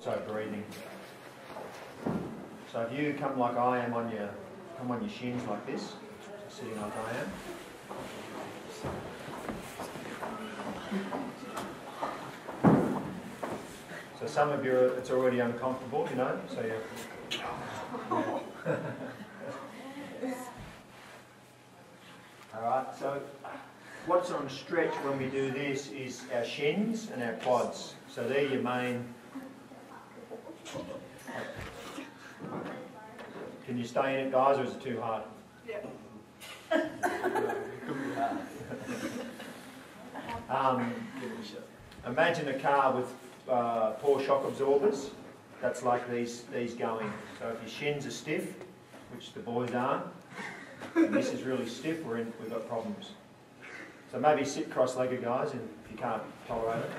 also breathing. So if you come like I am on your shins like this, so sitting like I am. So some of you, it's already uncomfortable, you know, so you. Alright, so what's on stretch when we do this is our shins and our quads. So they're your main. Can you stay in it, guys, or is it too hard? Yeah. Imagine a car with poor shock absorbers. That's like these going. So if your shins are stiff, which the boys aren't, and this is really stiff, we've got problems. So maybe sit cross-legged, guys, if you can't tolerate it.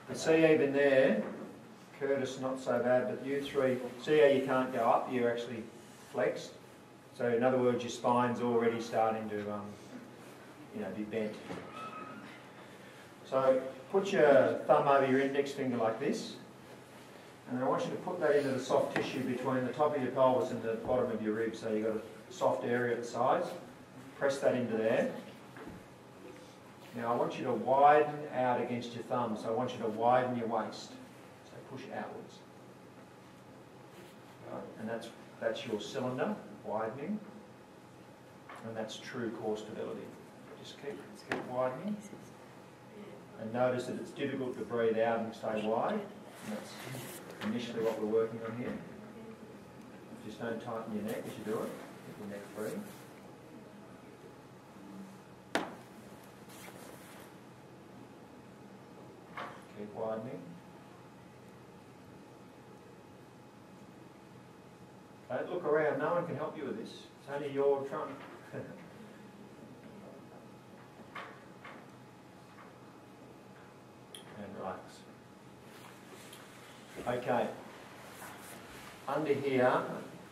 And see, even there, Curtis not so bad, but you three, see how you can't go up, you're actually flexed. So in other words, your spine's already starting to be bent. So put your thumb over your index finger like this, and I want you to put that into the soft tissue between the top of your pelvis and the bottom of your ribs. So you've got a soft area at the sides. Press that into there. Now I want you to widen out against your thumb, so I want you to widen your waist. So push outwards. Right. And that's your cylinder, widening. And that's true core stability. Just keep widening. And notice that it's difficult to breathe out and stay wide. And that's initially what we're working on here. Just don't tighten your neck as you do it. Keep your neck free. Keep widening. Don't look around, no one can help you with this. It's only your trunk. And relax. Okay. Under here,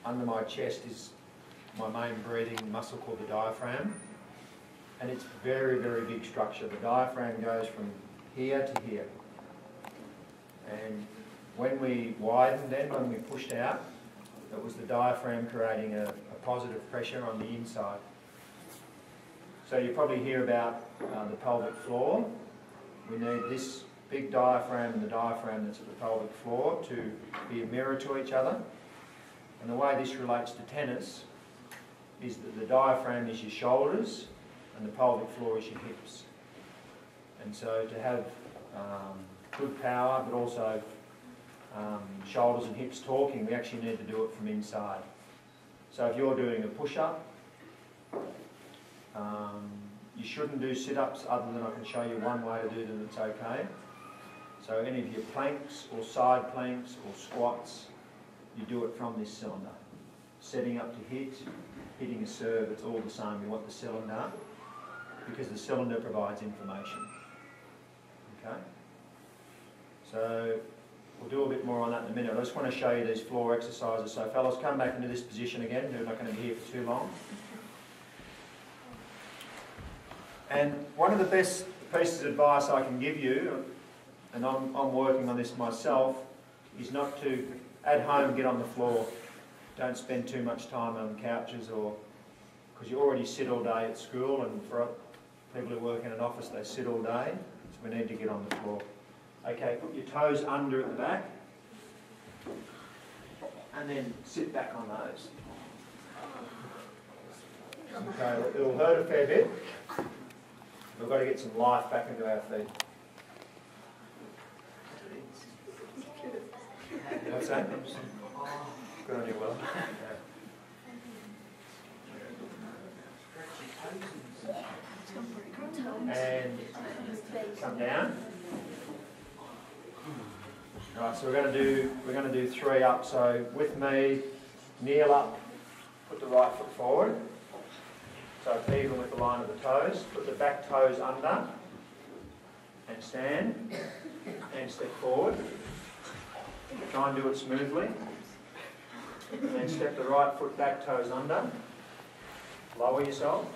under my chest, is my main breathing muscle called the diaphragm. And it's very, very big structure. The diaphragm goes from here to here. And when we widened then, when we pushed out, it was the diaphragm creating a positive pressure on the inside. So you probably hear about the pelvic floor. We need this big diaphragm and the diaphragm that's at the pelvic floor to be a mirror to each other. And the way this relates to tennis is that the diaphragm is your shoulders and the pelvic floor is your hips. And so to have good power, but also shoulders and hips talking, we actually need to do it from inside. So if you're doing a push-up, you shouldn't do sit-ups other than I can show you one way to do them that's okay. So any of your planks or side planks or squats, you do it from this cylinder. Setting up to hit, hitting a serve, it's all the same. You want the cylinder because the cylinder provides information. Okay? So we'll do a bit more on that in a minute. I just want to show you these floor exercises. So fellas, come back into this position again. You're not going to be here for too long. And one of the best pieces of advice I can give you, and I'm working on this myself, is not to, at home, get on the floor. Don't spend too much time on couches, or because you already sit all day at school, and for people who work in an office, they sit all day. So we need to get on the floor. Okay, put your toes under at the back, and then sit back on those. Okay, it'll hurt a fair bit. We've got to get some life back into our feet. What's that? Good on you, Will. And come down. Right, so we're going to do 3 up. So with me, kneel up, put the right foot forward. So it's even with the line of the toes. Put the back toes under and stand and step forward. Try and do it smoothly. And then step the right foot back, toes under. Lower yourself.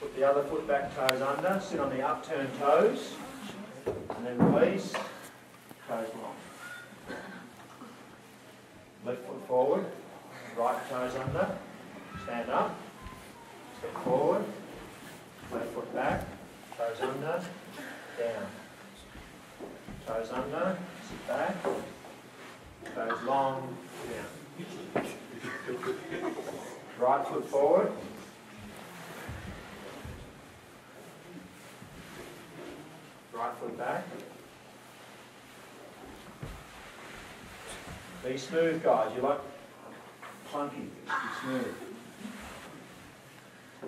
Put the other foot back, toes under, sit on the upturned toes, and then release, toes long. Left foot forward, right toes under, stand up, step forward, left foot back, toes under, down. Toes under, sit back, toes long, down. Right foot forward. Right foot back. Be smooth, guys. You like clunky. Be smooth.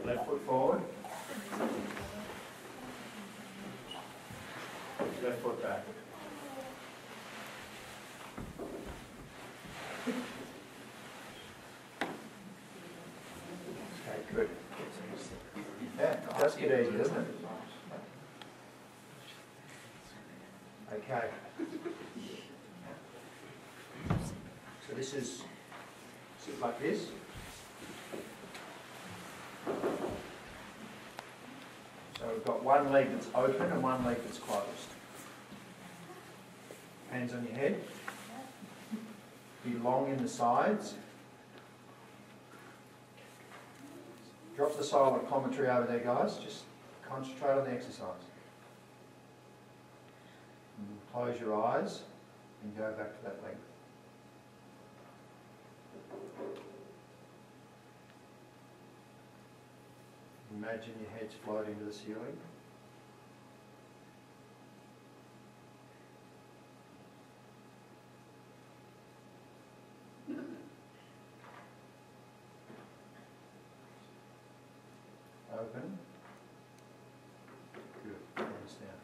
Left foot forward. Left foot back. Okay, good. Yeah, that's get easy, doesn't it? Okay. So this is, sit like this. So we've got one leg that's open and one leg that's closed. Hands on your head. Be long in the sides. Drop the silent commentary over there, guys. Just concentrate on the exercise. And close your eyes and go back to that length. Imagine your head's floating to the ceiling. Open. Good. Hands down.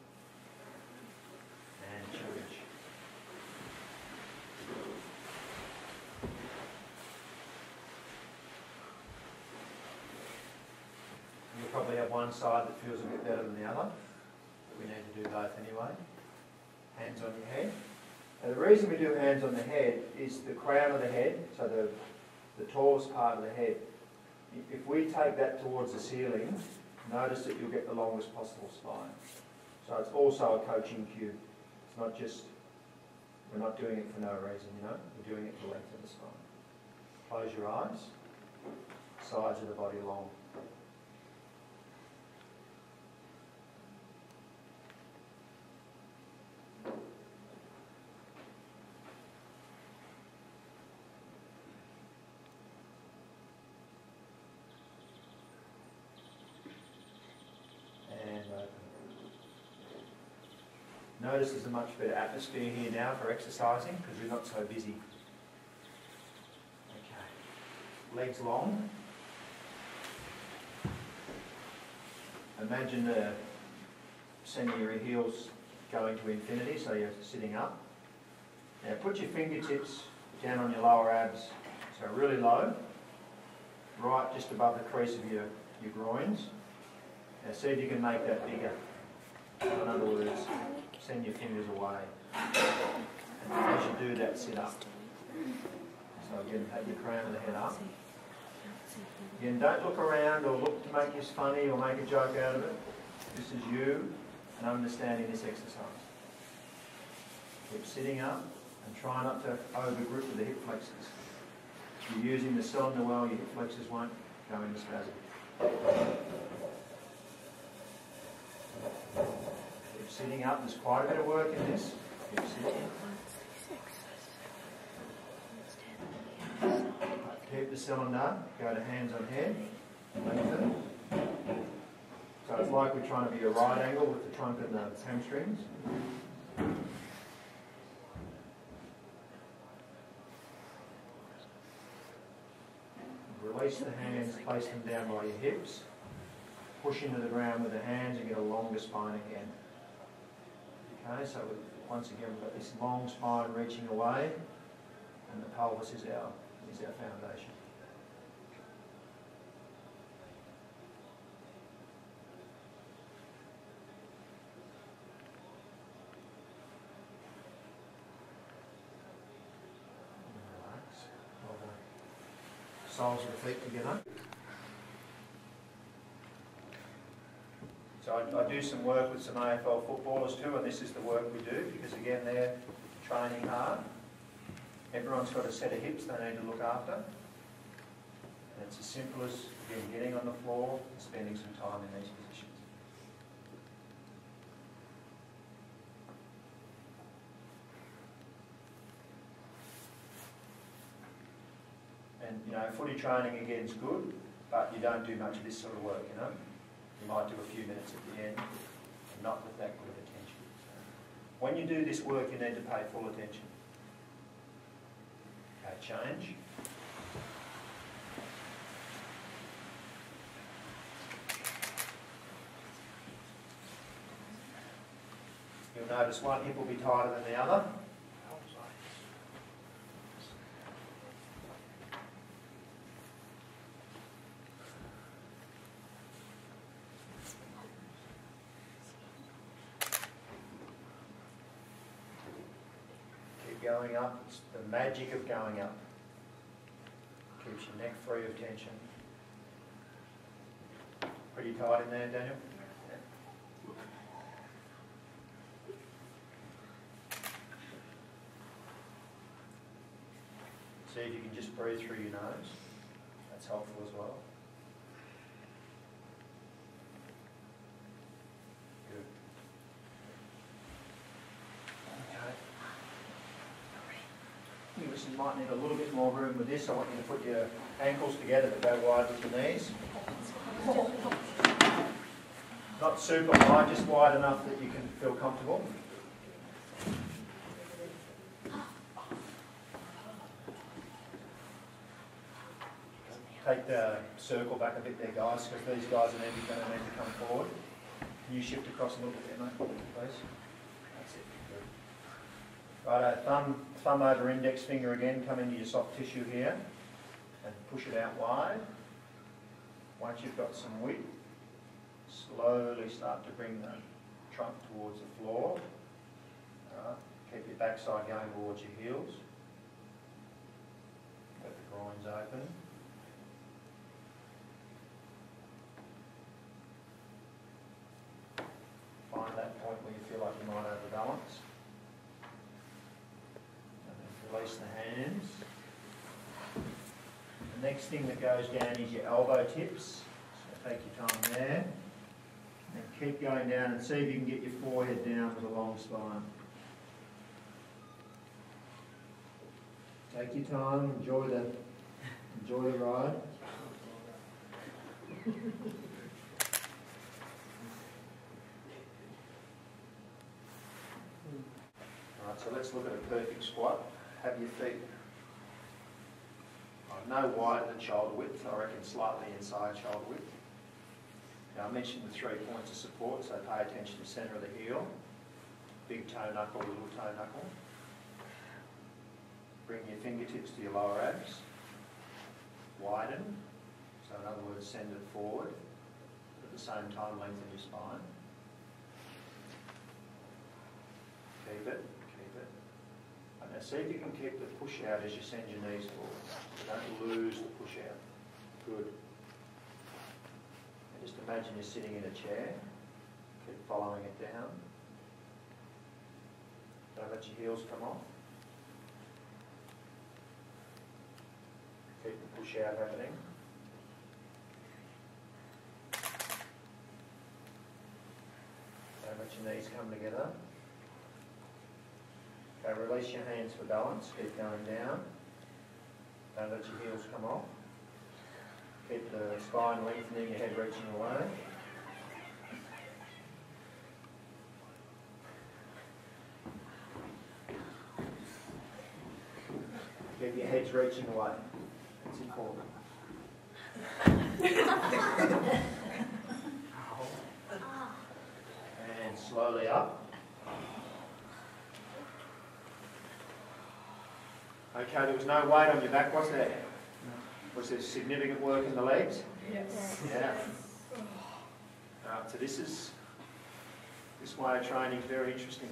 And change. You'll probably have one side that feels a bit better than the other. We need to do both anyway. Hands on your head. Now the reason we do hands on the head is the crown of the head, so the tallest part of the head. If we take that towards the ceiling, notice that you'll get the longest possible spine. So it's also a coaching cue. It's not just, we're not doing it for no reason, you know, we're doing it for length of the spine. Close your eyes, sides of the body long. Notice there's a much better atmosphere here now for exercising because we're not so busy. Okay. Legs long. Imagine sending your heels going to infinity, so you're sitting up. Now put your fingertips down on your lower abs, so really low, right just above the crease of your groins. Now see if you can make that bigger. In other words, send your fingers away. And as you do that, sit up. So again, take your crown of the head up. Again, don't look around or look to make this funny or make a joke out of it. This is you and understanding this exercise. Keep sitting up and try not to over-grip with the hip flexors. If you're using the cylinder well, your hip flexors won't go into spasm. Keep sitting up. There's quite a bit of work in this. Keep sitting. Keep the cylinder. Go to hands on head. Lengthen. So it's like we're trying to be a right angle with the trunk and the hamstrings. Release the hands, place them down by your hips. Push into the ground with the hands and get a longer spine again. Okay, so once again we've got this long spine reaching away and the pelvis is our foundation. Relax. Well done. Soles of the feet together. I do some work with some AFL footballers too, and this is the work we do because again they're training hard. Everyone's got a set of hips they need to look after. And it's as simple as, again, getting on the floor and spending some time in these positions. And, you know, footy training again is good, but you don't do much of this sort of work, you know. You might do a few minutes at the end, and not with that good of attention. So when you do this work, you need to pay full attention. Okay, change. You'll notice one hip will be tighter than the other. Keep going up. It's the magic of going up. Keeps your neck free of tension. Pretty tight in there, Daniel? See if you can just breathe through your nose. That's helpful as well. Good. Okay. You listen, might need a little bit more room with this. I want you to put your ankles together but go wide with your knees. Not super wide, just wide enough that you can feel comfortable. Take the circle back a bit there, guys, because these guys are going to need to come forward. Can you shift across a little bit there, mate, please? That's it. Good. Righto, thumb over index finger again, come into your soft tissue here and push it out wide. Once you've got some width, slowly start to bring the trunk towards the floor. Alright, keep your backside going towards your heels. Let the groins open. Find that point where you feel like you might overbalance. And then release the hands. The next thing that goes down is your elbow tips. So take your time there. And keep going down and see if you can get your forehead down with a long spine. Take your time, enjoy the ride. Alright, so let's look at a perfect squat. Have your feet no wider than shoulder width, I reckon slightly inside shoulder width. Now I mentioned the 3 points of support, so pay attention to the centre of the heel. Big toe knuckle, little toe knuckle. Bring your fingertips to your lower abs. Widen, so in other words send it forward. At the same time lengthen your spine. Keep it. Now see if you can keep the push out as you send your knees forward. Don't lose the push out. Good. And just imagine you're sitting in a chair. Keep following it down. Don't let your heels come off. Keep the push out happening. Don't let your knees come together. Okay, release your hands for balance, keep going down. Don't let your heels come off. Keep the spine lengthening, your head reaching away. Keep your heads reaching away. That's important. And slowly up. Okay, there was no weight on your back, was there? Was there significant work in the legs? Yes. Yeah. So this way of training is very interesting.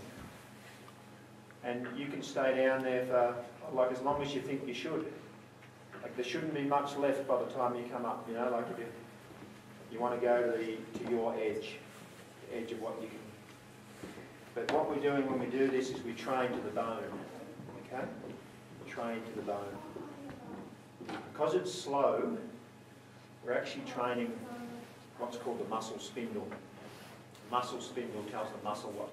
And you can stay down there for like as long as you think you should. Like there shouldn't be much left by the time you come up, you know, like if you want to go to your edge. edge of what you can. But what we're doing when we do this is we train to the bone, okay? Train to the bone. Because it's slow, we're actually training what's called the muscle spindle. The muscle spindle tells the muscle what